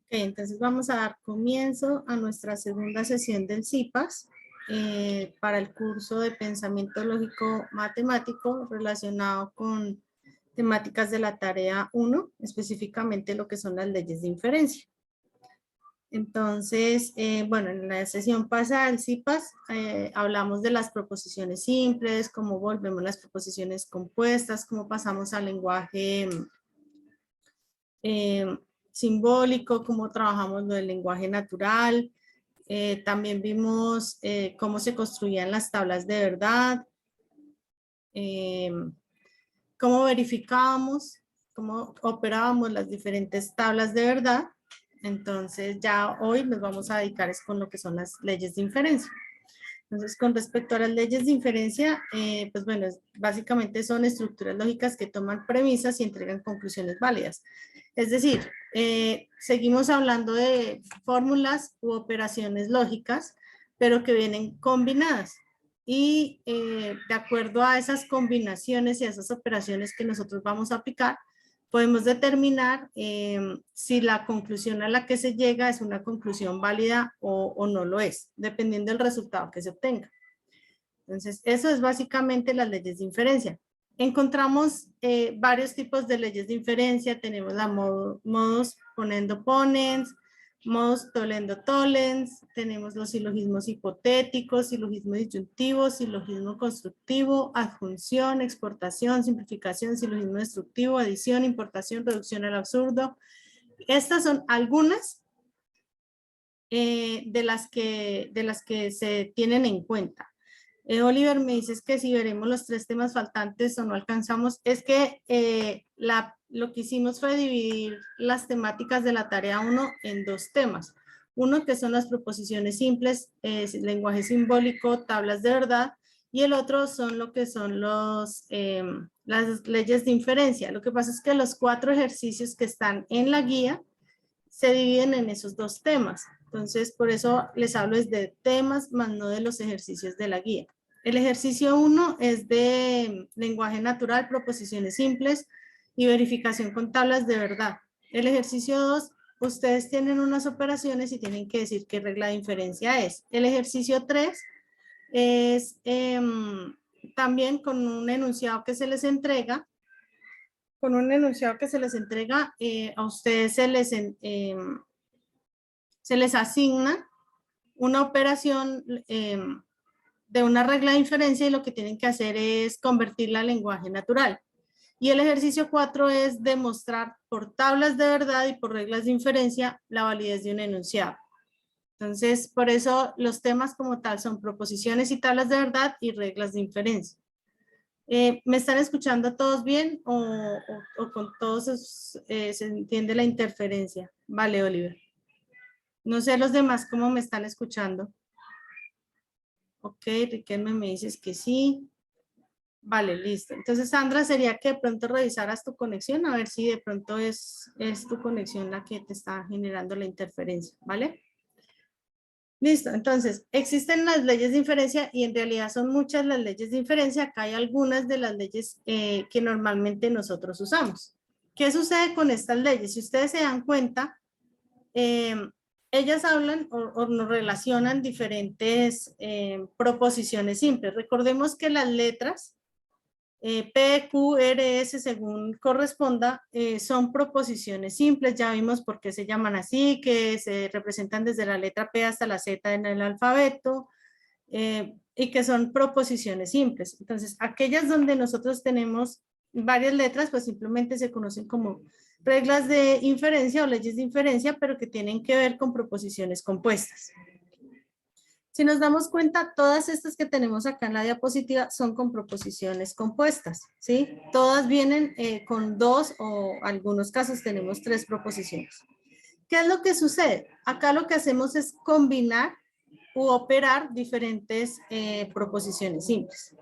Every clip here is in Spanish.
Entonces vamos a dar comienzo a nuestra segunda sesión del CIPAS para el curso de Pensamiento Lógico Matemático relacionado con temáticas de la tarea 1, específicamente lo que son las leyes de inferencia. Entonces, bueno, en la sesión pasada del CIPAS hablamos de las proposiciones simples, cómo volvemos las proposiciones compuestas, cómo pasamos al lenguaje simbólico, cómo trabajamos lo del lenguaje natural. También vimos cómo se construían las tablas de verdad, cómo verificábamos, cómo operábamos las diferentes tablas de verdad. Entonces ya hoy nos vamos a dedicar es con lo que son las leyes de inferencia. Entonces, con respecto a las leyes de inferencia, pues bueno, básicamente son estructuras lógicas que toman premisas y entregan conclusiones válidas. Es decir, seguimos hablando de fórmulas u operaciones lógicas, pero que vienen combinadas. Y de acuerdo a esas combinaciones y a esas operaciones que nosotros vamos a aplicar, podemos determinar si la conclusión a la que se llega es una conclusión válida o no lo es, dependiendo del resultado que se obtenga. Entonces, eso es básicamente las leyes de inferencia. Encontramos varios tipos de leyes de inferencia. Tenemos la modos ponendo ponens, modos tolendo tollens, tenemos los silogismos hipotéticos, silogismo disyuntivo, silogismo constructivo, adjunción, exportación, simplificación, silogismo destructivo, adición, importación, reducción al absurdo. Estas son algunas de las que se tienen en cuenta. Oliver, me dices que si veremos los 3 temas faltantes o no alcanzamos, es que lo que hicimos fue dividir las temáticas de la tarea 1 en 2 temas. Uno que son las proposiciones simples, lenguaje simbólico, tablas de verdad, y el otro son lo que son las leyes de inferencia. Lo que pasa es que los 4 ejercicios que están en la guía se dividen en esos 2 temas. Entonces, por eso les hablo de temas, más no de los ejercicios de la guía. El ejercicio 1 es de lenguaje natural, proposiciones simples y verificación con tablas de verdad. El ejercicio 2, ustedes tienen unas operaciones y tienen que decir qué regla de inferencia es. El ejercicio 3 es también con un enunciado que se les entrega. Con un enunciado que se les entrega, a ustedes se les asigna una operación de una regla de inferencia y lo que tienen que hacer es convertirla a lenguaje natural. Y el ejercicio 4 es demostrar por tablas de verdad y por reglas de inferencia la validez de un enunciado. Entonces, por eso los temas como tal son proposiciones y tablas de verdad y reglas de inferencia. ¿Me están escuchando todos bien o con todos se entiende la interferencia? Vale, Oliver. No sé los demás cómo me están escuchando. Ok, Riquelme me dices que sí. Vale, listo. Entonces, Sandra, sería que de pronto revisaras tu conexión, a ver si de pronto es tu conexión la que te está generando la interferencia, ¿vale? Listo, entonces, existen las leyes de inferencia y en realidad son muchas las leyes de inferencia. Acá hay algunas de las leyes que normalmente nosotros usamos. ¿Qué sucede con estas leyes? Si ustedes se dan cuenta, ellas hablan o nos relacionan diferentes proposiciones simples. Recordemos que las letras P, Q, R, S, según corresponda, son proposiciones simples. Ya vimos por qué se llaman así, que se representan desde la letra P hasta la Z en el alfabeto, y que son proposiciones simples. Entonces, aquellas donde nosotros tenemos varias letras, pues simplemente se conocen como reglas de inferencia o leyes de inferencia, pero que tienen que ver con proposiciones compuestas. Si nos damos cuenta, todas estas que tenemos acá en la diapositiva son con proposiciones compuestas, ¿sí? Todas vienen con 2 o algunos casos tenemos 3 proposiciones. ¿Qué es lo que sucede? Acá lo que hacemos es combinar u operar diferentes proposiciones simples.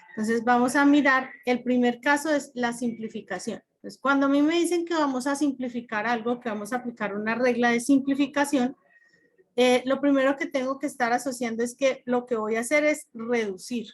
Entonces vamos a mirar, el primer caso es la simplificación. Entonces cuando a mí me dicen que vamos a simplificar algo, que vamos a aplicar una regla de simplificación, lo primero que tengo que estar asociando es que lo que voy a hacer es reducir.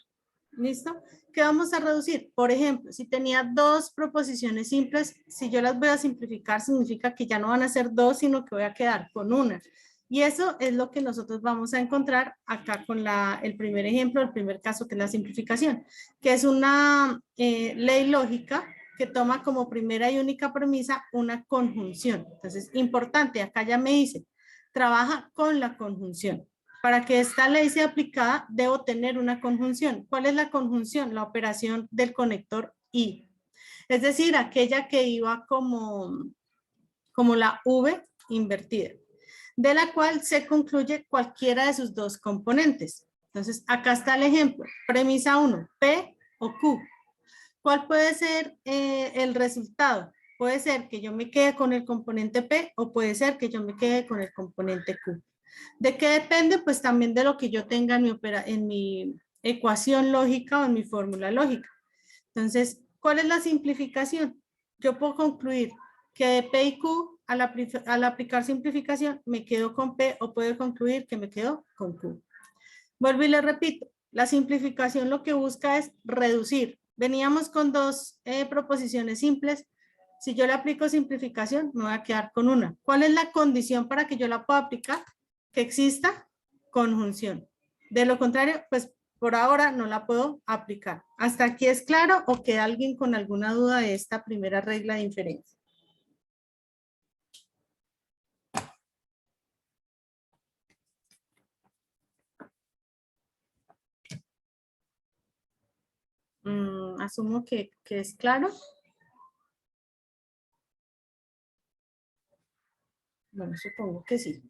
¿Listo? ¿Qué vamos a reducir? Por ejemplo, si tenía dos proposiciones simples, si yo las voy a simplificar, significa que ya no van a ser dos, sino que voy a quedar con una. Y eso es lo que nosotros vamos a encontrar acá con el primer ejemplo, el primer caso, que es la simplificación, que es una ley lógica que toma como primera y única premisa una conjunción. Entonces, importante, acá ya me dice, trabaja con la conjunción. Para que esta ley sea aplicada, debo tener una conjunción. ¿Cuál es la conjunción? La operación del conector y. Es decir, aquella que iba como la V invertida, de la cual se concluye cualquiera de sus dos componentes. Entonces, acá está el ejemplo. Premisa 1, P o Q. ¿Cuál puede ser el resultado? Puede ser que yo me quede con el componente P o puede ser que yo me quede con el componente Q. ¿De qué depende? Pues también de lo que yo tenga en mi ecuación lógica o en mi fórmula lógica. Entonces, ¿cuál es la simplificación? Yo puedo concluir que de P y Q, al aplicar simplificación, me quedo con P o puedo concluir que me quedo con Q. Vuelvo y le repito, la simplificación lo que busca es reducir. Veníamos con dos proposiciones simples. Si yo le aplico simplificación, me voy a quedar con una. ¿Cuál es la condición para que yo la pueda aplicar? Que exista conjunción. De lo contrario, pues por ahora no la puedo aplicar. ¿Hasta aquí es claro o queda alguien con alguna duda de esta primera regla de inferencia? Asumo que es claro. Bueno, supongo que sí.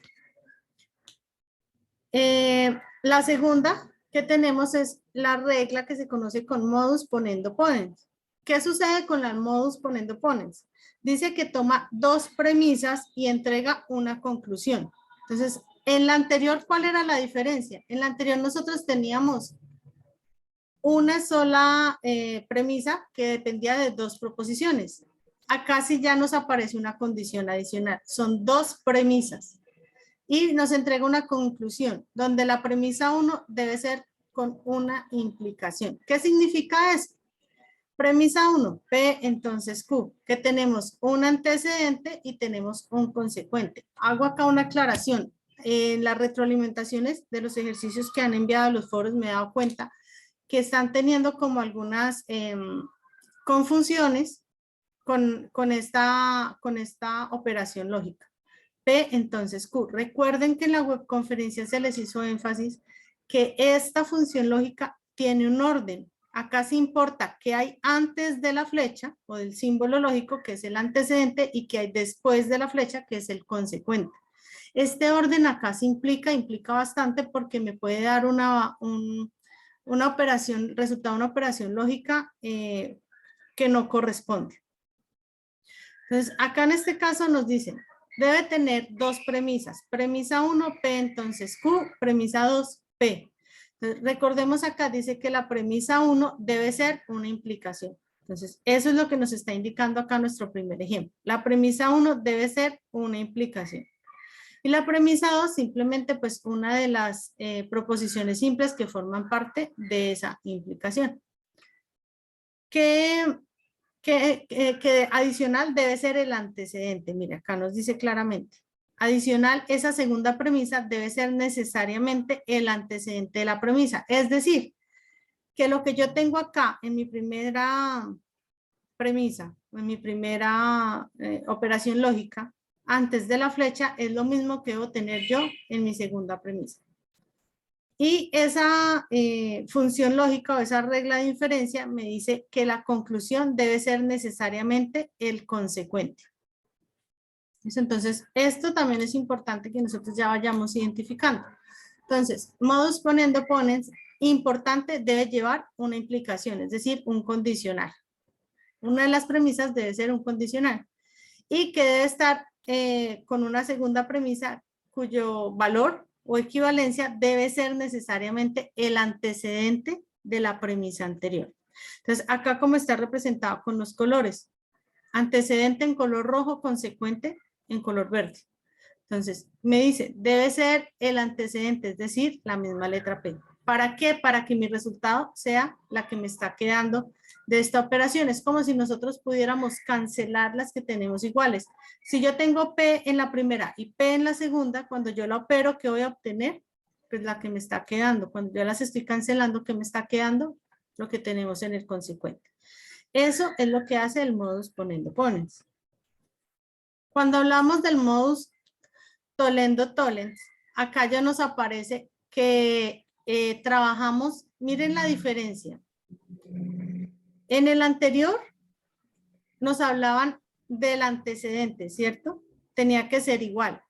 La segunda que tenemos es la regla que se conoce con modus ponendo ponens. ¿Qué sucede con la modus ponendo ponens? Dice que toma dos premisas y entrega una conclusión. Entonces, en la anterior, ¿cuál era la diferencia? En la anterior nosotros teníamos una sola premisa que dependía de dos proposiciones. Acá sí ya nos aparece una condición adicional. Son dos premisas. Y nos entrega una conclusión, donde la premisa 1 debe ser con una implicación. ¿Qué significa eso? Premisa 1, P, entonces Q, que tenemos un antecedente y tenemos un consecuente. Hago acá una aclaración. En las retroalimentaciones de los ejercicios que han enviado a los foros me he dado cuenta que están teniendo como algunas confusiones con esta operación lógica. P, entonces Q. Recuerden que en la webconferencia se les hizo énfasis que esta función lógica tiene un orden. Acá se importa qué hay antes de la flecha o del símbolo lógico, que es el antecedente, y qué hay después de la flecha, que es el consecuente. Este orden acá se implica bastante porque me puede dar una operación, resultado de una operación lógica que no corresponde. Entonces, acá en este caso nos dicen, debe tener dos premisas. Premisa 1, P, entonces Q. Premisa 2, P. Entonces, recordemos acá, dice que la premisa 1 debe ser una implicación. Entonces, eso es lo que nos está indicando acá nuestro primer ejemplo. La premisa 1 debe ser una implicación. Y la premisa 2, simplemente pues una de las proposiciones simples que forman parte de esa implicación. Que adicional debe ser el antecedente. Mira, acá nos dice claramente. Adicional, esa segunda premisa debe ser necesariamente el antecedente de la premisa. Es decir, que lo que yo tengo acá en mi primera premisa, en mi primera operación lógica, antes de la flecha, es lo mismo que debo tener yo en mi segunda premisa. Y esa función lógica o esa regla de inferencia me dice que la conclusión debe ser necesariamente el consecuente. Entonces, esto también es importante que nosotros ya vayamos identificando. Entonces, modus ponendo ponens, importante, debe llevar una implicación, es decir, un condicional. Una de las premisas debe ser un condicional y que debe estar con una segunda premisa cuyo valor o equivalencia debe ser necesariamente el antecedente de la premisa anterior. Entonces, acá como está representado con los colores, antecedente en color rojo, consecuente en color verde. Entonces, me dice, debe ser el antecedente, es decir, la misma letra P. ¿Para qué? Para que mi resultado sea la que me está quedando de esta operación. Es como si nosotros pudiéramos cancelar las que tenemos iguales. Si yo tengo P en la primera y P en la segunda, cuando yo la opero, ¿qué voy a obtener? Pues la que me está quedando. Cuando yo las estoy cancelando, ¿qué me está quedando? Lo que tenemos en el consecuente. Eso es lo que hace el modus ponendo-ponens. Cuando hablamos del modus tollendo-tollens, acá ya nos aparece que trabajamos, miren la diferencia. En el anterior nos hablaban del antecedente, ¿cierto? Tenía que ser igual.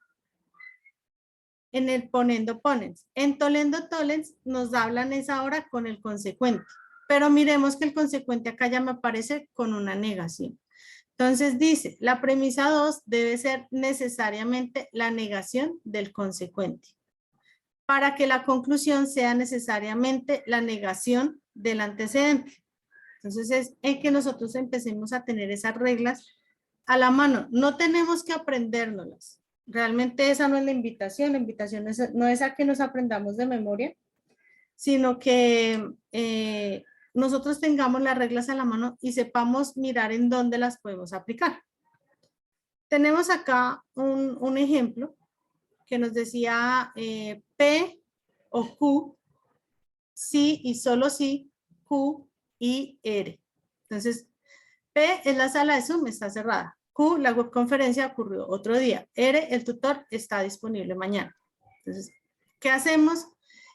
En el ponendo-ponens. En tollendo-tollens nos hablan es ahora con el consecuente. Pero miremos que el consecuente acá ya me aparece con una negación. Entonces dice, la premisa 2 debe ser necesariamente la negación del consecuente, para que la conclusión sea necesariamente la negación del antecedente. Entonces es en que nosotros empecemos a tener esas reglas a la mano. No tenemos que aprendérnoslas. Realmente esa no es la invitación no es a que nos aprendamos de memoria, sino que nosotros tengamos las reglas a la mano y sepamos mirar en dónde las podemos aplicar. Tenemos acá un ejemplo que nos decía P o Q, sí y solo sí, Q y R. Entonces, P es la sala de Zoom, está cerrada. Q, la webconferencia ocurrió otro día. R, el tutor está disponible mañana. Entonces, ¿qué hacemos?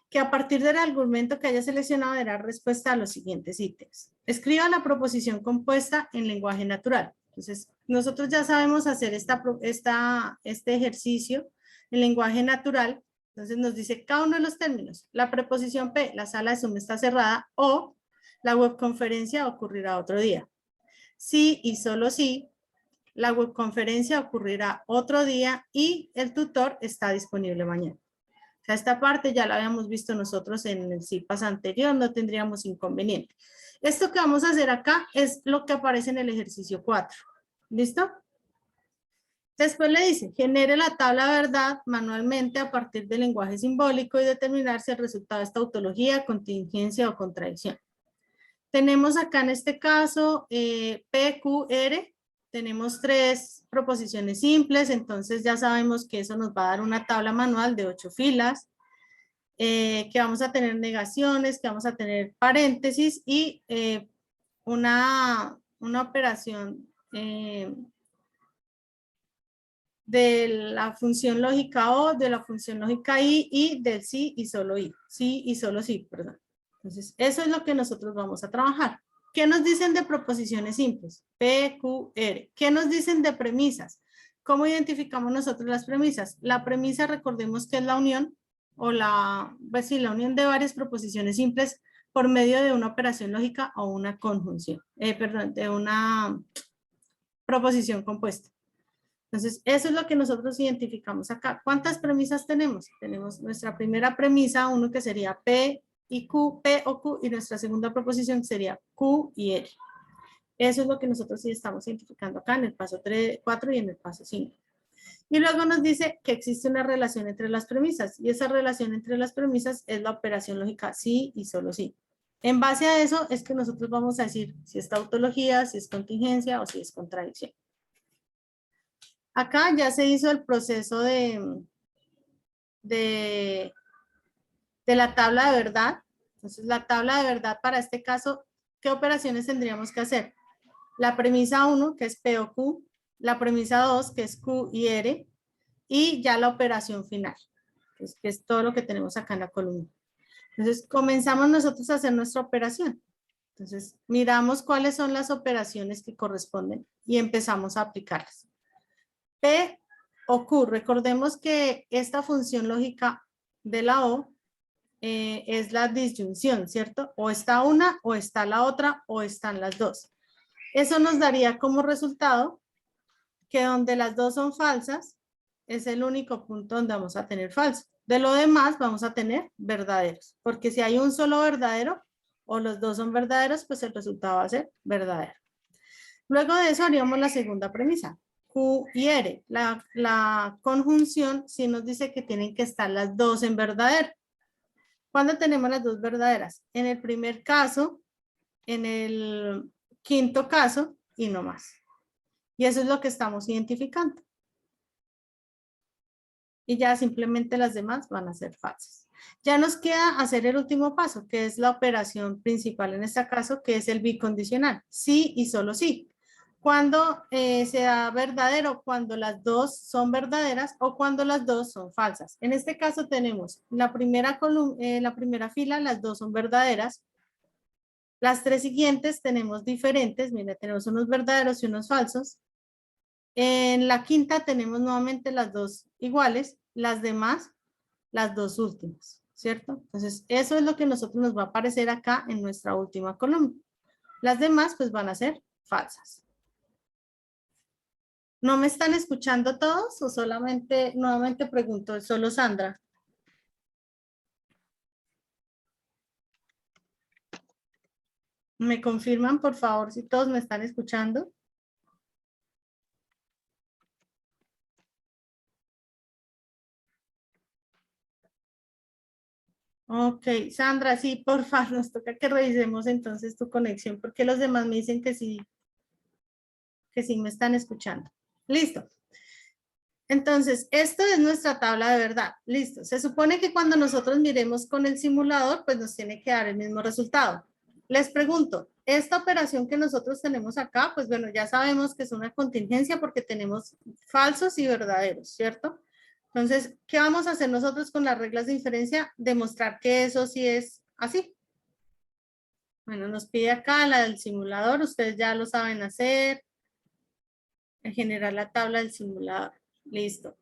Que a partir del argumento que haya seleccionado dará respuesta a los siguientes ítems. Escriba la proposición compuesta en lenguaje natural. Entonces, nosotros ya sabemos hacer este ejercicio en lenguaje natural. Entonces nos dice cada uno de los términos. La preposición P, la sala de Zoom está cerrada, o la webconferencia ocurrirá otro día. Sí y solo sí, la webconferencia ocurrirá otro día y el tutor está disponible mañana. O sea, esta parte ya la habíamos visto nosotros en el CIPAS anterior, no tendríamos inconveniente. Esto que vamos a hacer acá es lo que aparece en el ejercicio 4. ¿Listo? Después le dice, genere la tabla de verdad manualmente a partir del lenguaje simbólico y determinar si el resultado es tautología, contingencia o contradicción. Tenemos acá en este caso P, Q, R. Tenemos 3 proposiciones simples, entonces ya sabemos que eso nos va a dar una tabla manual de 8 filas, que vamos a tener negaciones, que vamos a tener paréntesis y una operación de la función lógica O, de la función lógica I y del sí y solo I. Sí y solo sí, perdón. Entonces, eso es lo que nosotros vamos a trabajar. ¿Qué nos dicen de proposiciones simples? P, Q, R. ¿Qué nos dicen de premisas? ¿Cómo identificamos nosotros las premisas? La premisa, recordemos que es la unión, o la unión de varias proposiciones simples por medio de una operación lógica o una conjunción. De una proposición compuesta. Entonces, eso es lo que nosotros identificamos acá. ¿Cuántas premisas tenemos? Tenemos nuestra primera premisa, uno que sería P y Q, P o Q, y nuestra segunda proposición sería Q y R. Eso es lo que nosotros sí estamos identificando acá en el paso 4 y en el paso 5. Y luego nos dice que existe una relación entre las premisas, y esa relación entre las premisas es la operación lógica sí y solo sí. En base a eso es que nosotros vamos a decir si es tautología, si es contingencia o si es contradicción. Acá ya se hizo el proceso de la tabla de verdad. Entonces, la tabla de verdad para este caso, ¿qué operaciones tendríamos que hacer? La premisa 1, que es P o Q, la premisa 2, que es Q y R, y ya la operación final, que es todo lo que tenemos acá en la columna. Entonces, comenzamos nosotros a hacer nuestra operación. Entonces, miramos cuáles son las operaciones que corresponden y empezamos a aplicarlas. P o Q, recordemos que esta función lógica de la O es la disyunción, ¿cierto? O está una, o está la otra, o están las dos. Eso nos daría como resultado que donde las dos son falsas, es el único punto donde vamos a tener falso. De lo demás vamos a tener verdaderos, porque si hay un solo verdadero, o los dos son verdaderos, pues el resultado va a ser verdadero. Luego de eso haríamos la segunda premisa. Q y R. La conjunción sí nos dice que tienen que estar las dos en verdadero. ¿Cuándo tenemos las dos verdaderas? En el primer caso, en el quinto caso y no más. Y eso es lo que estamos identificando. Y ya simplemente las demás van a ser falsas. Ya nos queda hacer el último paso, que es la operación principal en este caso, que es el bicondicional. Sí y solo sí. Cuando sea verdadero, cuando las dos son verdaderas o cuando las dos son falsas. En este caso tenemos la primera fila, las dos son verdaderas. Las tres siguientes tenemos diferentes, mira, tenemos unos verdaderos y unos falsos. En la quinta tenemos nuevamente las dos iguales, las demás, las dos últimas, ¿cierto? Entonces, eso es lo que a nosotros nos va a aparecer acá en nuestra última columna. Las demás, pues, van a ser falsas. ¿No me están escuchando todos o solamente, nuevamente pregunto, solo Sandra? ¿Me confirman, por favor, si todos me están escuchando? Ok, Sandra, sí, por favor, nos toca que revisemos entonces tu conexión, porque los demás me dicen que sí me están escuchando. Listo. Entonces, esto es nuestra tabla de verdad. Listo. Se supone que cuando nosotros miremos con el simulador, pues nos tiene que dar el mismo resultado. Les pregunto, esta operación que nosotros tenemos acá, pues bueno, ya sabemos que es una contingencia porque tenemos falsos y verdaderos, ¿cierto? Entonces, ¿qué vamos a hacer nosotros con las reglas de inferencia? Demostrar que eso sí es así. Bueno, nos pide acá la del simulador, ustedes ya lo saben hacer, generar la tabla del simulador. Listo.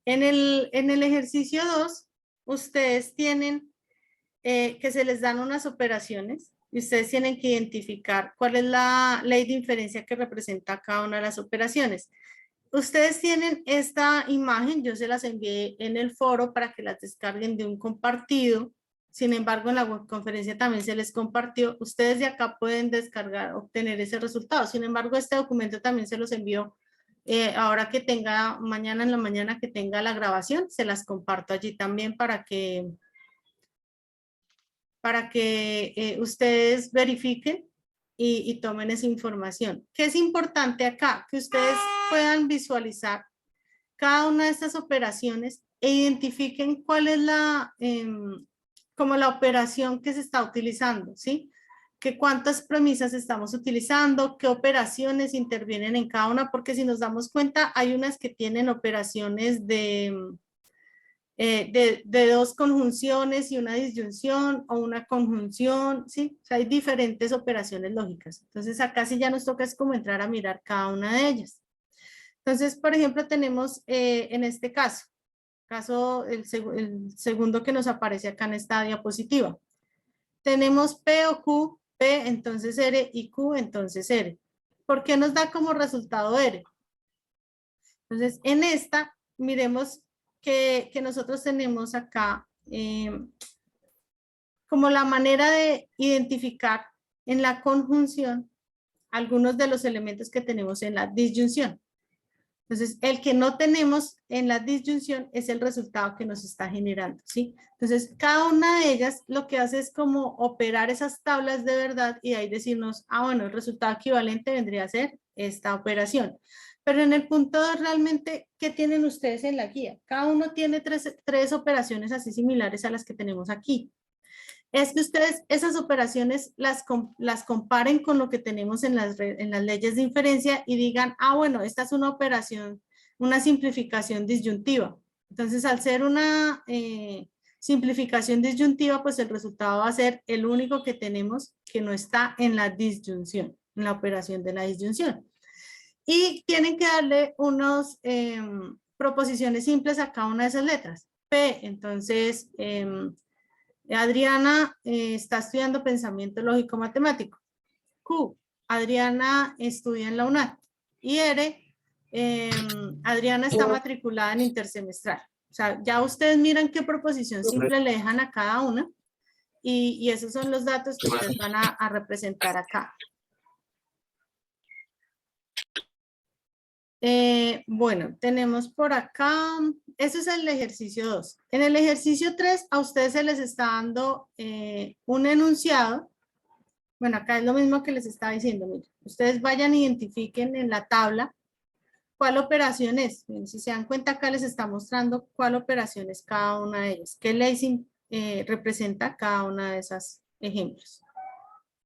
En el ejercicio 2, ustedes tienen que se les dan unas operaciones y ustedes tienen que identificar cuál es la ley de inferencia que representa cada una de las operaciones. Ustedes tienen esta imagen, yo se las envié en el foro para que las descarguen de un compartido. Sin embargo, en la webconferencia también se les compartió. Ustedes de acá pueden descargar, obtener ese resultado. Sin embargo, este documento también se los envió. Ahora que tenga, mañana en la mañana que tenga la grabación, se las comparto allí también para que ustedes verifiquen y tomen esa información. ¿Qué es importante acá? Que ustedes puedan visualizar cada una de estas operaciones e identifiquen cuál es como la operación que se está utilizando, ¿sí? Que cuántas premisas estamos utilizando, qué operaciones intervienen en cada una, porque si nos damos cuenta, hay unas que tienen operaciones de dos conjunciones y una disyunción o una conjunción, ¿sí? O sea, hay diferentes operaciones lógicas. Entonces, acá sí ya nos toca es como entrar a mirar cada una de ellas. Entonces, por ejemplo, tenemos en este caso el segundo que nos aparece acá en esta diapositiva. Tenemos P o Q, P entonces R y Q entonces R. ¿Por qué nos da como resultado R? Entonces, en esta, miremos que nosotros tenemos acá como la manera de identificar en la conjunción algunos de los elementos que tenemos en la disyunción. Entonces, el que no tenemos en la disyunción es el resultado que nos está generando, ¿sí? Entonces, cada una de ellas lo que hace es como operar esas tablas de verdad y ahí decirnos, ah, bueno, el resultado equivalente vendría a ser esta operación. Pero en el punto de realmente, ¿qué tienen ustedes en la guía? Cada uno tiene tres operaciones así similares a las que tenemos aquí. Es que ustedes esas operaciones las comparen con lo que tenemos en las leyes de inferencia y digan, ah, bueno, esta es una operación, una simplificación disyuntiva. Entonces, al ser una simplificación disyuntiva, pues el resultado va a ser el único que tenemos que no está en la disyunción, en la operación de la disyunción. Y tienen que darle unas proposiciones simples a cada una de esas letras. P, entonces, Adriana está estudiando pensamiento lógico matemático. Q, Adriana estudia en la UNAD. Y R, Adriana está matriculada en intersemestral. O sea, ya ustedes miran qué proposición simple le dejan a cada una y esos son los datos que ustedes van a representar acá. Bueno, tenemos por acá, ese es el ejercicio 2. En el ejercicio 3 a ustedes se les está dando un enunciado. Bueno, acá es lo mismo que les estaba diciendo. Miren, ustedes vayan, identifiquen en la tabla cuál operación es. Miren, si se dan cuenta acá les está mostrando cuál operación es cada una de ellas. ¿Qué ley representa cada una de esas ejemplos?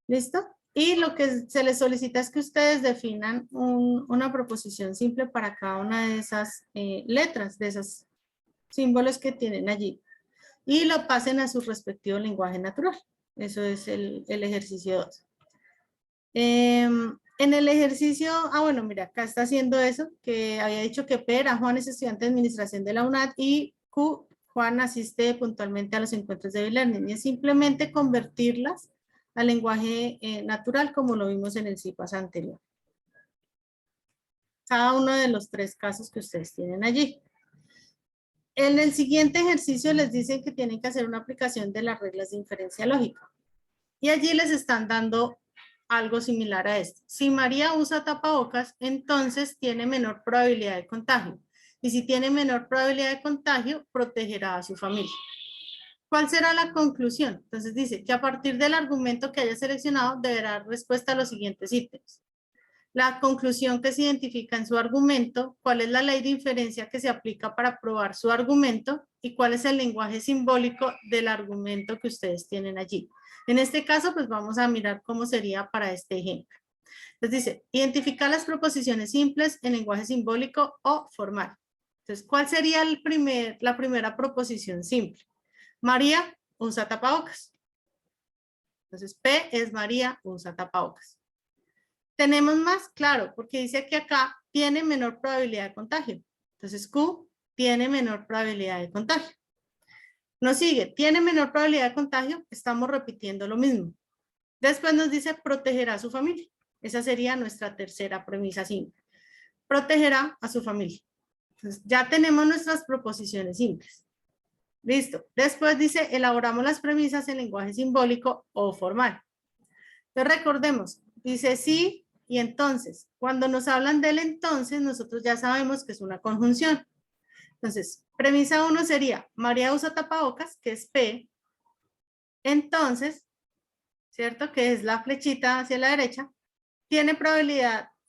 ¿Listo? Y lo que se les solicita es que ustedes definan una proposición simple para cada una de esas letras, de esos símbolos que tienen allí. Y lo pasen a su respectivo lenguaje natural. Eso es el ejercicio 2. En el ejercicio, bueno, mira, acá está haciendo eso, que había dicho que P era Juan es estudiante de administración de la UNAD y Q, Juan asiste puntualmente a los encuentros de e-learning. Y es simplemente convertirlas al lenguaje natural como lo vimos en el CIPAS anterior. Cada uno de los 3 casos que ustedes tienen allí. En el siguiente ejercicio les dicen que tienen que hacer una aplicación de las reglas de inferencia lógica. Y allí les están dando algo similar a esto. Si María usa tapabocas, entonces tiene menor probabilidad de contagio. Y si tiene menor probabilidad de contagio, protegerá a su familia. ¿Cuál será la conclusión? Entonces dice que a partir del argumento que haya seleccionado deberá dar respuesta a los siguientes ítems. La conclusión que se identifica en su argumento, cuál es la ley de inferencia que se aplica para probar su argumento y cuál es el lenguaje simbólico del argumento que ustedes tienen allí. En este caso, pues vamos a mirar cómo sería para este ejemplo. Entonces dice, identificar las proposiciones simples en lenguaje simbólico o formal. Entonces, ¿cuál sería la primera proposición simple? María usa tapabocas. Entonces, P es María usa tapabocas. ¿Tenemos más? Claro, porque dice que acá tiene menor probabilidad de contagio. Entonces, Q tiene menor probabilidad de contagio. Nos sigue, tiene menor probabilidad de contagio, estamos repitiendo lo mismo. Después nos dice protegerá a su familia. Esa sería nuestra tercera premisa simple. Protegerá a su familia. Entonces, ya tenemos nuestras proposiciones simples. Listo. Después dice, elaboramos las premisas en lenguaje simbólico o formal. Entonces, recordemos, dice sí y entonces. Cuando nos hablan del entonces, nosotros ya sabemos que es una conjunción. Entonces, premisa 1 sería, María usa tapabocas, que es P. Entonces, ¿cierto? Que es la flechita hacia la derecha. Tiene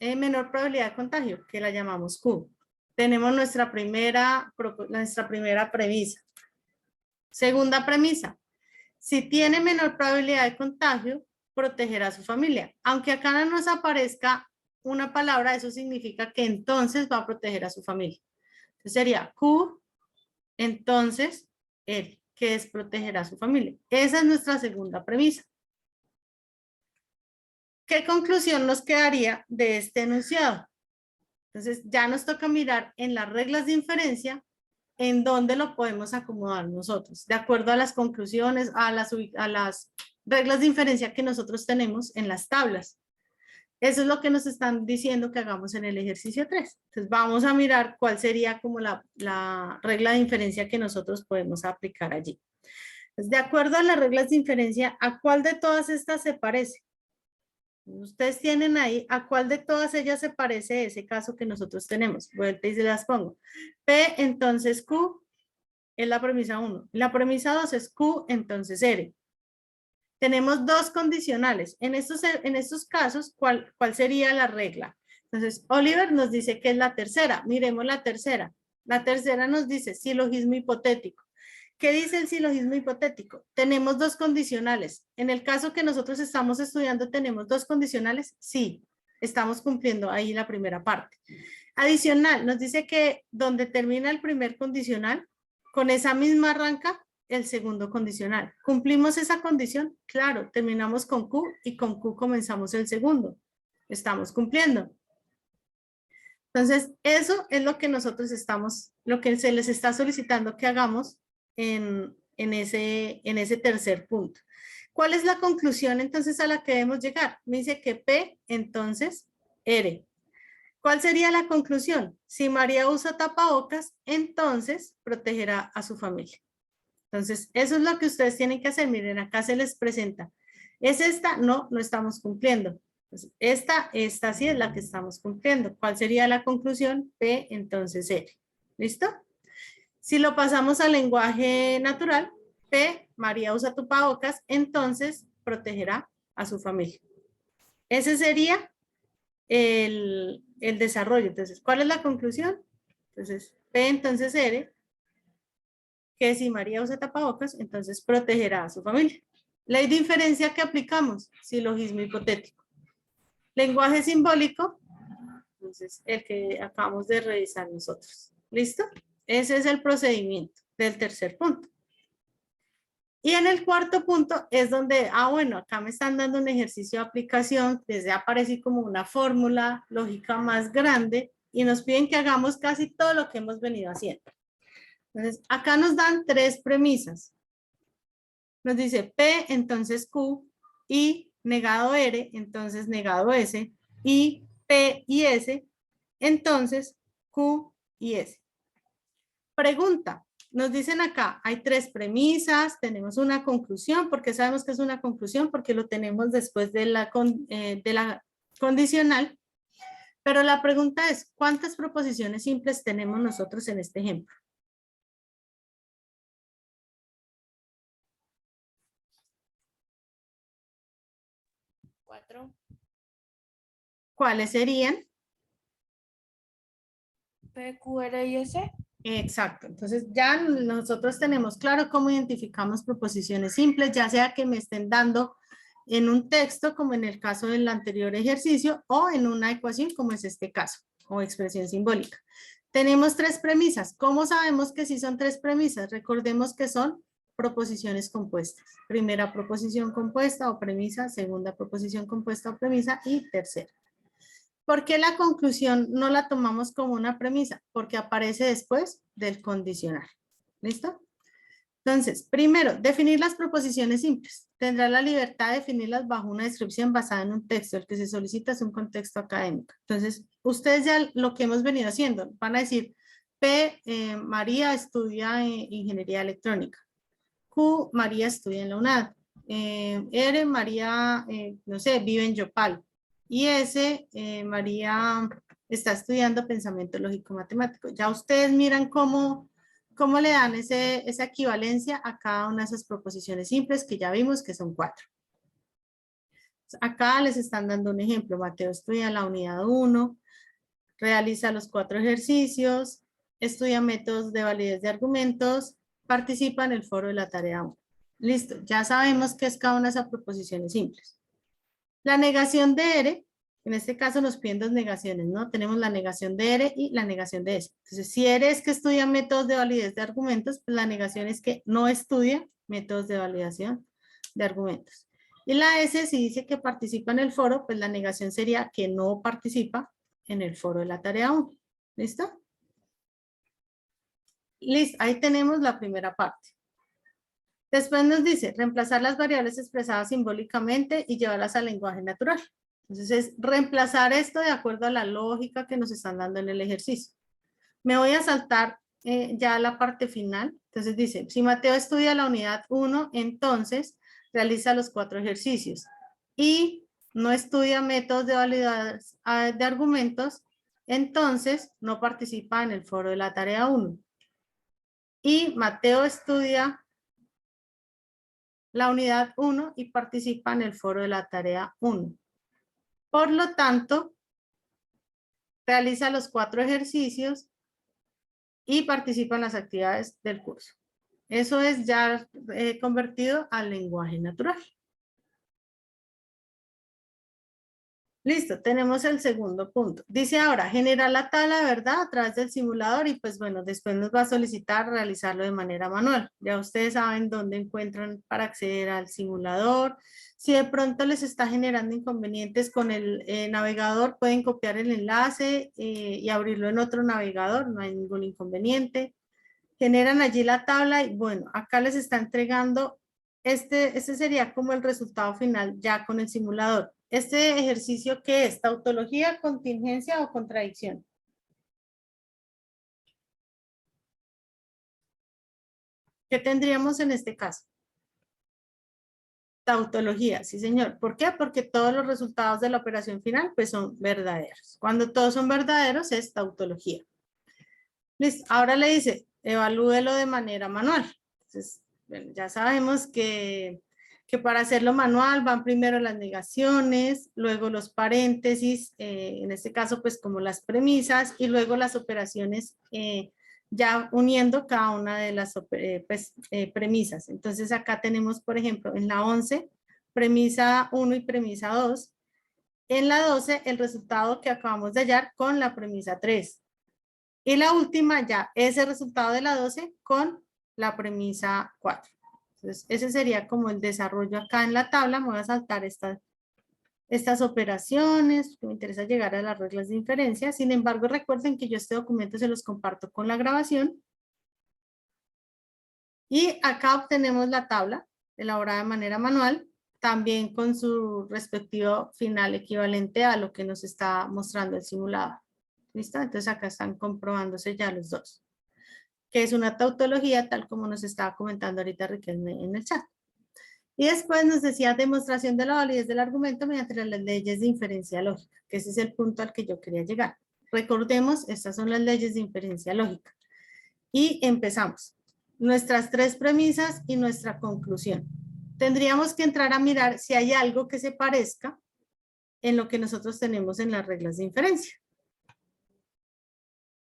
menor probabilidad de contagio, que la llamamos Q. Tenemos nuestra primera premisa. Segunda premisa, si tiene menor probabilidad de contagio, protegerá a su familia. Aunque acá no nos aparezca una palabra, eso significa que entonces va a proteger a su familia. Entonces sería Q, entonces él, que es proteger a su familia. Esa es nuestra segunda premisa. ¿Qué conclusión nos quedaría de este enunciado? Entonces ya nos toca mirar en las reglas de inferencia en dónde lo podemos acomodar nosotros, de acuerdo a las conclusiones, a las reglas de inferencia que nosotros tenemos en las tablas. Eso es lo que nos están diciendo que hagamos en el ejercicio 3. Entonces vamos a mirar cuál sería como la regla de inferencia que nosotros podemos aplicar allí. Entonces, de acuerdo a las reglas de inferencia, ¿a cuál de todas estas se parece? Ustedes tienen ahí, ¿a cuál de todas ellas se parece ese caso que nosotros tenemos? Vuelta y se las pongo. P, entonces Q, es la premisa 1. La premisa 2 es Q, entonces R. Tenemos 2 condicionales. En estos casos, ¿cuál sería la regla? Entonces, Oliver nos dice que es la tercera. Miremos la tercera. La tercera nos dice silogismo hipotético. ¿Qué dice el silogismo hipotético? Tenemos 2 condicionales. En el caso que nosotros estamos estudiando, ¿tenemos 2 condicionales? Sí, estamos cumpliendo ahí la primera parte. Adicional, nos dice que donde termina el primer condicional, con esa misma arranca el segundo condicional. ¿Cumplimos esa condición? Claro, terminamos con Q y con Q comenzamos el segundo. Estamos cumpliendo. Entonces, eso es lo que nosotros lo que se les está solicitando que hagamos en ese tercer punto. ¿Cuál es la conclusión entonces a la que debemos llegar? Me dice que P, entonces R. ¿Cuál sería la conclusión? Si María usa tapabocas, entonces protegerá a su familia. Entonces, eso es lo que ustedes tienen que hacer. Miren, acá se les presenta. ¿Es esta? No, no estamos cumpliendo. Entonces, esta sí es la que estamos cumpliendo. ¿Cuál sería la conclusión? P, entonces R. ¿Listo? Si lo pasamos al lenguaje natural, P, María usa tapabocas, entonces protegerá a su familia. Ese sería el desarrollo. Entonces, ¿cuál es la conclusión? Entonces, P, entonces R, que si María usa tapabocas, entonces protegerá a su familia. Ley de inferencia que aplicamos, silogismo hipotético. Lenguaje simbólico, entonces el que acabamos de revisar nosotros. ¿Listo? Ese es el procedimiento del tercer punto. Y en el cuarto punto es donde, bueno, acá me están dando un ejercicio de aplicación, desde aparece como una fórmula lógica más grande y nos piden que hagamos casi todo lo que hemos venido haciendo. Entonces, acá nos dan tres premisas. Nos dice P, entonces Q, y negado R, entonces negado S, y P y S, entonces Q y S. Pregunta, nos dicen acá, hay tres premisas, tenemos una conclusión, porque sabemos que es una conclusión, porque lo tenemos después de la condicional, pero la pregunta es, ¿cuántas proposiciones simples tenemos nosotros en este ejemplo? Cuatro. ¿Cuáles serían? P, Q, R y S. Exacto, entonces ya nosotros tenemos claro cómo identificamos proposiciones simples, ya sea que me estén dando en un texto, como en el caso del anterior ejercicio, o en una ecuación, como es este caso, o expresión simbólica. Tenemos tres premisas. ¿Cómo sabemos que sí son tres premisas? Recordemos que son proposiciones compuestas. Primera proposición compuesta o premisa, segunda proposición compuesta o premisa y tercera. ¿Por qué la conclusión no la tomamos como una premisa? Porque aparece después del condicional. ¿Listo? Entonces, primero, definir las proposiciones simples. Tendrá la libertad de definirlas bajo una descripción basada en un texto. El que se solicita es un contexto académico. Entonces, ustedes ya lo que hemos venido haciendo, van a decir, P, María estudia ingeniería electrónica. Q, María estudia en la UNAD. R, María, no sé, vive en Yopal. Y S, María está estudiando pensamiento lógico matemático. Ya ustedes miran cómo le dan esa equivalencia a cada una de esas proposiciones simples que ya vimos que son 4. Acá les están dando un ejemplo. Mateo estudia la unidad 1, realiza los 4 ejercicios, estudia métodos de validez de argumentos, participa en el foro de la tarea 1. Listo, ya sabemos qué es cada una de esas proposiciones simples. La negación de R, en este caso nos piden dos negaciones, ¿no? Tenemos la negación de R y la negación de S. Entonces, si R es que estudia métodos de validez de argumentos, pues la negación es que no estudia métodos de validación de argumentos. Y la S, si dice que participa en el foro, pues la negación sería que no participa en el foro de la tarea 1. ¿Listo? Listo, ahí tenemos la primera parte. Después nos dice, reemplazar las variables expresadas simbólicamente y llevarlas al lenguaje natural. Entonces es reemplazar esto de acuerdo a la lógica que nos están dando en el ejercicio. Me voy a saltar ya a la parte final. Entonces dice, si Mateo estudia la unidad 1, entonces realiza los 4 ejercicios. Y no estudia métodos de validez de argumentos, entonces no participa en el foro de la tarea 1. Y Mateo estudia la unidad 1 y participa en el foro de la tarea 1. Por lo tanto, realiza los 4 ejercicios y participa en las actividades del curso. Eso es ya convertido al lenguaje natural. Listo, tenemos el segundo punto. Dice ahora, generar la tabla de verdad a través del simulador y pues bueno, después nos va a solicitar realizarlo de manera manual. Ya ustedes saben dónde encuentran para acceder al simulador. Si de pronto les está generando inconvenientes con el navegador, pueden copiar el enlace y abrirlo en otro navegador, no hay ningún inconveniente. Generan allí la tabla y bueno, acá les está entregando, este sería como el resultado final ya con el simulador. Este ejercicio, ¿qué es? ¿Tautología, contingencia o contradicción? ¿Qué tendríamos en este caso? Tautología, sí señor. ¿Por qué? Porque todos los resultados de la operación final pues son verdaderos. Cuando todos son verdaderos es tautología. Listo. Ahora le dice, evalúelo de manera manual. Entonces, bueno, ya sabemos que para hacerlo manual van primero las negaciones, luego los paréntesis, en este caso pues como las premisas, y luego las operaciones ya uniendo cada una de las premisas. Entonces acá tenemos, por ejemplo, en la 11, premisa 1 y premisa 2. En la 12, el resultado que acabamos de hallar con la premisa 3. Y la última ya es el resultado de la 12 con la premisa 4. Entonces, ese sería como el desarrollo acá en la tabla. Me voy a saltar estas operaciones, que me interesa llegar a las reglas de inferencia. Sin embargo, recuerden que yo este documento se los comparto con la grabación. Y acá obtenemos la tabla elaborada de manera manual, también con su respectivo final equivalente a lo que nos está mostrando el simulado. ¿Listo? Entonces acá están comprobándose ya los dos, que es una tautología tal como nos estaba comentando ahorita Riquelme en el chat. Y después nos decía demostración de la validez del argumento mediante las leyes de inferencia lógica, que ese es el punto al que yo quería llegar. Recordemos, estas son las leyes de inferencia lógica. Y empezamos. Nuestras tres premisas y nuestra conclusión. Tendríamos que entrar a mirar si hay algo que se parezca en lo que nosotros tenemos en las reglas de inferencia.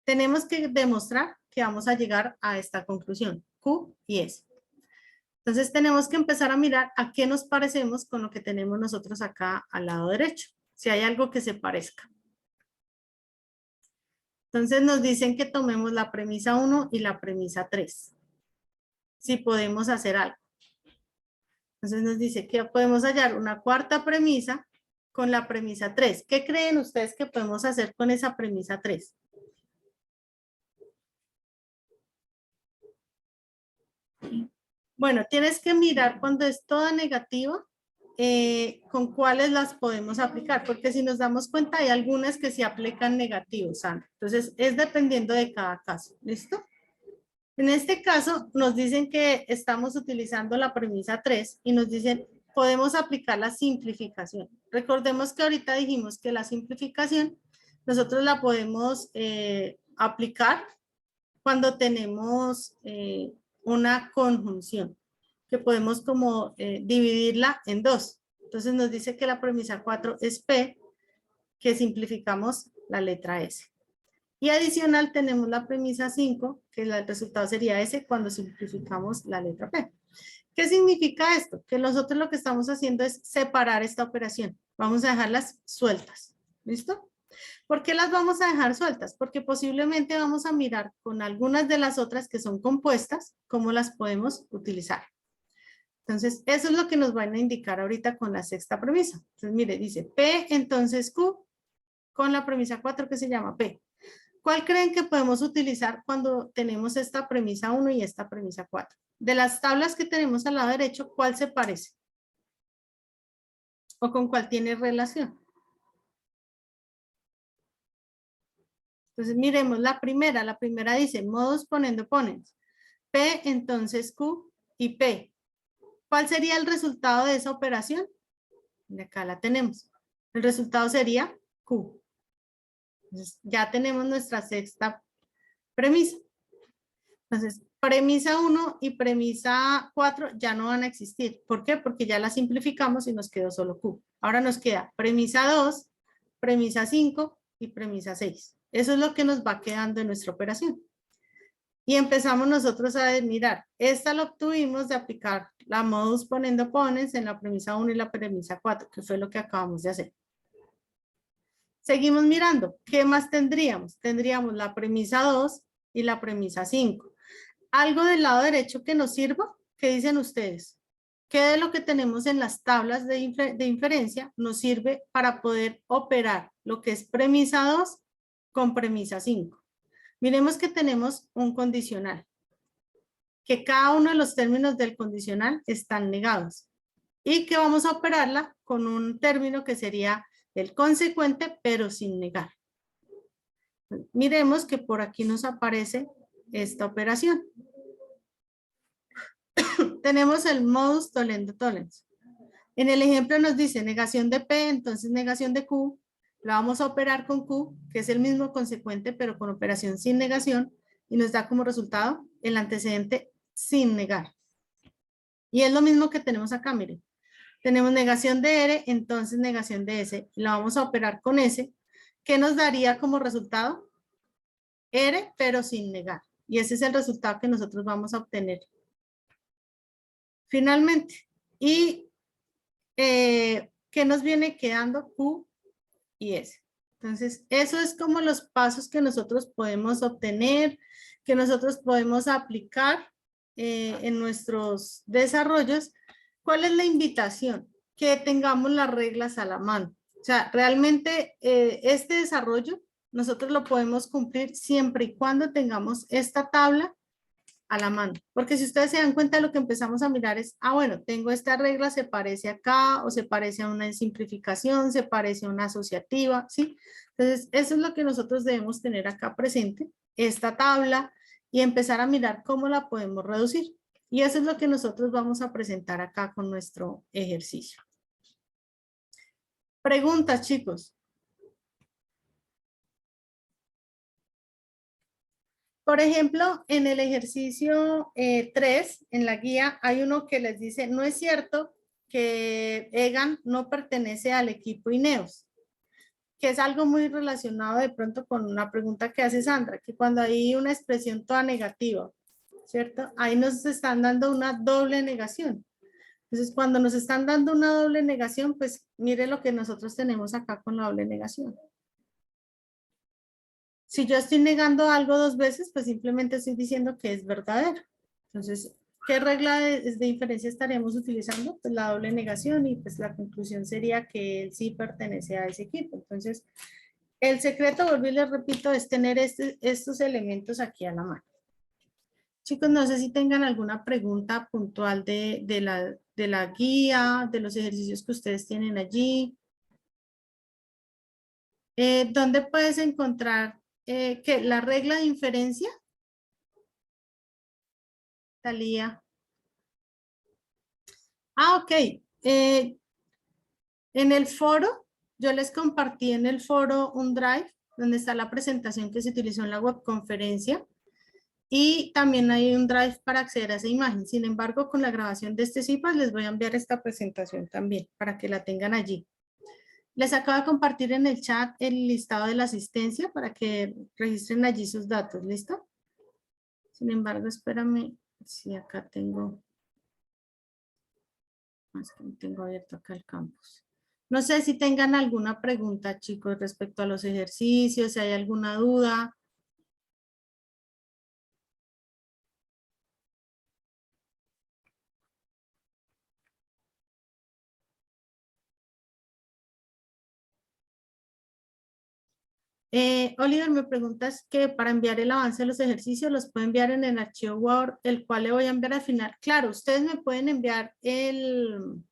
Tenemos que demostrar que vamos a llegar a esta conclusión, Q y S. Entonces tenemos que empezar a mirar a qué nos parecemos con lo que tenemos nosotros acá al lado derecho, si hay algo que se parezca. Entonces nos dicen que tomemos la premisa 1 y la premisa 3. Si podemos hacer algo. Entonces nos dice que podemos hallar una cuarta premisa con la premisa 3. ¿Qué creen ustedes que podemos hacer con esa premisa 3? Bueno, tienes que mirar cuando es toda negativa, con cuáles las podemos aplicar, porque si nos damos cuenta hay algunas que sí aplican negativos, Sandra. Entonces es dependiendo de cada caso, ¿listo? En este caso nos dicen que estamos utilizando la premisa 3 y nos dicen podemos aplicar la simplificación. Recordemos que ahorita dijimos que la simplificación nosotros la podemos aplicar cuando tenemos una conjunción, que podemos como dividirla en dos. Entonces nos dice que la premisa 4 es P, que simplificamos la letra S. Y adicional tenemos la premisa 5, que el resultado sería S cuando simplificamos la letra P. ¿Qué significa esto? Que nosotros lo que estamos haciendo es separar esta operación. Vamos a dejarlas sueltas. ¿Listo? ¿Por qué las vamos a dejar sueltas? Porque posiblemente vamos a mirar con algunas de las otras que son compuestas, cómo las podemos utilizar. Entonces, eso es lo que nos van a indicar ahorita con la sexta premisa. Entonces, mire, dice P, entonces Q, con la premisa 4 que se llama P. ¿Cuál creen que podemos utilizar cuando tenemos esta premisa 1 y esta premisa 4? De las tablas que tenemos al lado derecho, ¿cuál se parece? ¿O con cuál tiene relación? Entonces miremos la primera dice modos poniendo ponens. P, entonces Q y P. ¿Cuál sería el resultado de esa operación? De acá la tenemos. El resultado sería Q. Entonces, ya tenemos nuestra sexta premisa. Entonces, premisa 1 y premisa 4 ya no van a existir. ¿Por qué? Porque ya la simplificamos y nos quedó solo Q. Ahora nos queda premisa 2, premisa 5 y premisa 6. Eso es lo que nos va quedando en nuestra operación. Y empezamos nosotros a mirar. Esta la obtuvimos de aplicar la modus ponendo ponens en la premisa 1 y la premisa 4, que fue lo que acabamos de hacer. Seguimos mirando. ¿Qué más tendríamos? Tendríamos la premisa 2 y la premisa 5. ¿Algo del lado derecho que nos sirva? ¿Qué dicen ustedes? ¿Qué de lo que tenemos en las tablas de inferencia nos sirve para poder operar lo que es premisa 2 con premisa 5? Miremos que tenemos un condicional, que cada uno de los términos del condicional están negados y que vamos a operarla con un término que sería el consecuente pero sin negar. Miremos que por aquí nos aparece esta operación. Tenemos el modus tollendo tollens. En el ejemplo nos dice negación de P, entonces negación de Q, la vamos a operar con Q, que es el mismo consecuente, pero con operación sin negación, y nos da como resultado el antecedente sin negar. Y es lo mismo que tenemos acá, miren. Tenemos negación de R, entonces negación de S, la vamos a operar con S, que nos daría como resultado R, pero sin negar. Y ese es el resultado que nosotros vamos a obtener finalmente. Y ¿qué nos viene quedando? Q y S. Entonces, eso es como los pasos que nosotros podemos obtener, que nosotros podemos aplicar en nuestros desarrollos. ¿Cuál es la invitación? Que tengamos las reglas a la mano. O sea, realmente este desarrollo nosotros lo podemos cumplir siempre y cuando tengamos esta tabla a la mano. Porque si ustedes se dan cuenta, lo que empezamos a mirar es, bueno, tengo esta regla, se parece acá, o se parece a una simplificación, se parece a una asociativa, ¿sí? Entonces, eso es lo que nosotros debemos tener acá presente, esta tabla, y empezar a mirar cómo la podemos reducir. Y eso es lo que nosotros vamos a presentar acá con nuestro ejercicio. Preguntas, chicos. Por ejemplo, en el ejercicio 3, en la guía, hay uno que les dice, no es cierto que Egan no pertenece al equipo Ineos, que es algo muy relacionado de pronto con una pregunta que hace Sandra, que cuando hay una expresión toda negativa, ¿cierto? Ahí nos están dando una doble negación. Entonces, cuando nos están dando una doble negación, pues mire lo que nosotros tenemos acá con la doble negación. Si yo estoy negando algo dos veces, pues simplemente estoy diciendo que es verdadero. Entonces, ¿qué regla de diferencia estaríamos utilizando? Pues la doble negación y pues la conclusión sería que él sí pertenece a ese equipo. Entonces, el secreto, vuelvo y les repito, es tener estos elementos aquí a la mano. Chicos, no sé si tengan alguna pregunta puntual de la guía, de los ejercicios que ustedes tienen allí. ¿Dónde puedes encontrar que la regla de inferencia? Talía. Ok. En el foro, yo les compartí en el foro un drive donde está la presentación que se utilizó en la webconferencia y también hay un drive para acceder a esa imagen. Sin embargo, con la grabación de este CIPAS les voy a enviar esta presentación también para que la tengan allí. Les acabo de compartir en el chat el listado de la asistencia para que registren allí sus datos. ¿Listo? Sin embargo, espérame si acá tengo... Más que tengo abierto acá el campus. No sé si tengan alguna pregunta, chicos, respecto a los ejercicios, si hay alguna duda. Oliver, me preguntas que para enviar el avance de los ejercicios los puedo enviar en el archivo Word, el cual le voy a enviar al final. Claro, ustedes me pueden enviar el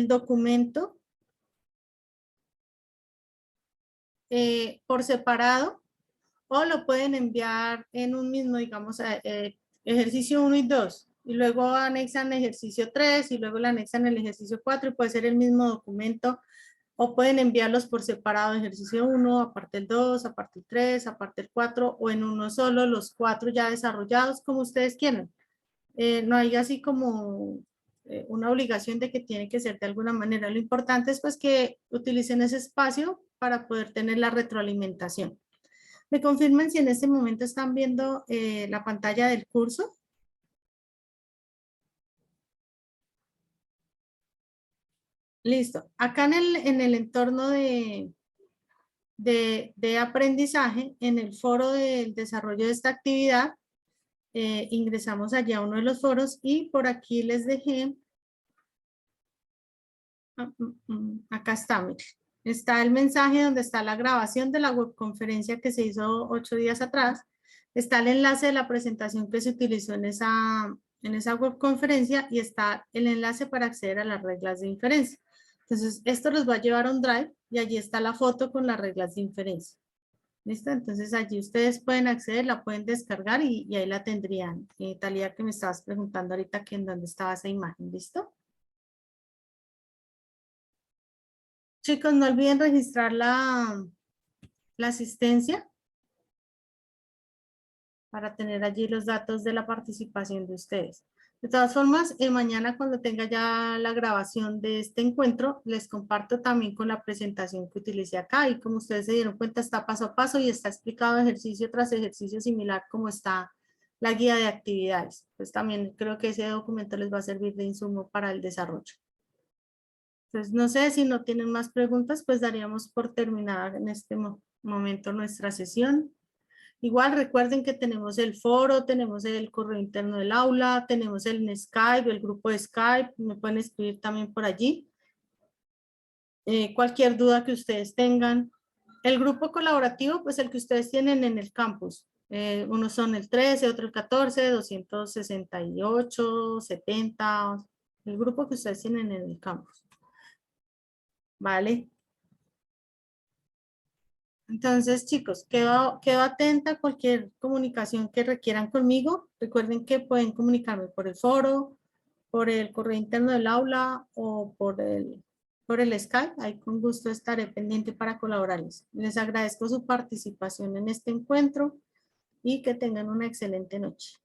documento por separado o lo pueden enviar en un mismo, digamos, ejercicio 1 y 2. Y luego anexan ejercicio 3 y luego le anexan el ejercicio 4 y puede ser el mismo documento. O pueden enviarlos por separado, ejercicio 1, aparte el 2, aparte el 3, aparte el 4 o en uno solo, los 4 ya desarrollados, como ustedes quieran. No hay así como una obligación de que tiene que ser de alguna manera. Lo importante es pues que utilicen ese espacio para poder tener la retroalimentación. ¿Me confirman si en este momento están viendo la pantalla del curso? Listo. Acá en el entorno de aprendizaje, en el foro del desarrollo de esta actividad, ingresamos allá a uno de los foros y por aquí les dejé, acá está, miren. Está el mensaje donde está la grabación de la webconferencia que se hizo 8 días atrás. Está el enlace de la presentación que se utilizó en esa webconferencia y está el enlace para acceder a las reglas de inferencia. Entonces, esto los va a llevar a un drive y allí está la foto con las reglas de inferencia. ¿Listo? Entonces, allí ustedes pueden acceder, la pueden descargar y ahí la tendrían. Talía, que me estabas preguntando ahorita que en dónde estaba esa imagen. ¿Listo? chicos, no olviden registrar la asistencia para tener allí los datos de la participación de ustedes. De todas formas, mañana cuando tenga ya la grabación de este encuentro, les comparto también con la presentación que utilicé acá y como ustedes se dieron cuenta está paso a paso y está explicado ejercicio tras ejercicio similar como está la guía de actividades. Pues también creo que ese documento les va a servir de insumo para el desarrollo. Entonces, no sé si no tienen más preguntas, pues daríamos por terminada en este momento nuestra sesión. Igual recuerden que tenemos el foro, tenemos el correo interno del aula, tenemos el Skype, el grupo de Skype, me pueden escribir también por allí. Cualquier duda que ustedes tengan. El grupo colaborativo, pues el que ustedes tienen en el campus. Unos son el 13, otro el 14, 268, 70, el grupo que ustedes tienen en el campus. ¿Vale? Entonces, chicos, quedo atenta a cualquier comunicación que requieran conmigo. Recuerden que pueden comunicarme por el foro, por el correo interno del aula o por el Skype. Ahí con gusto estaré pendiente para colaborarles. Les agradezco su participación en este encuentro y que tengan una excelente noche.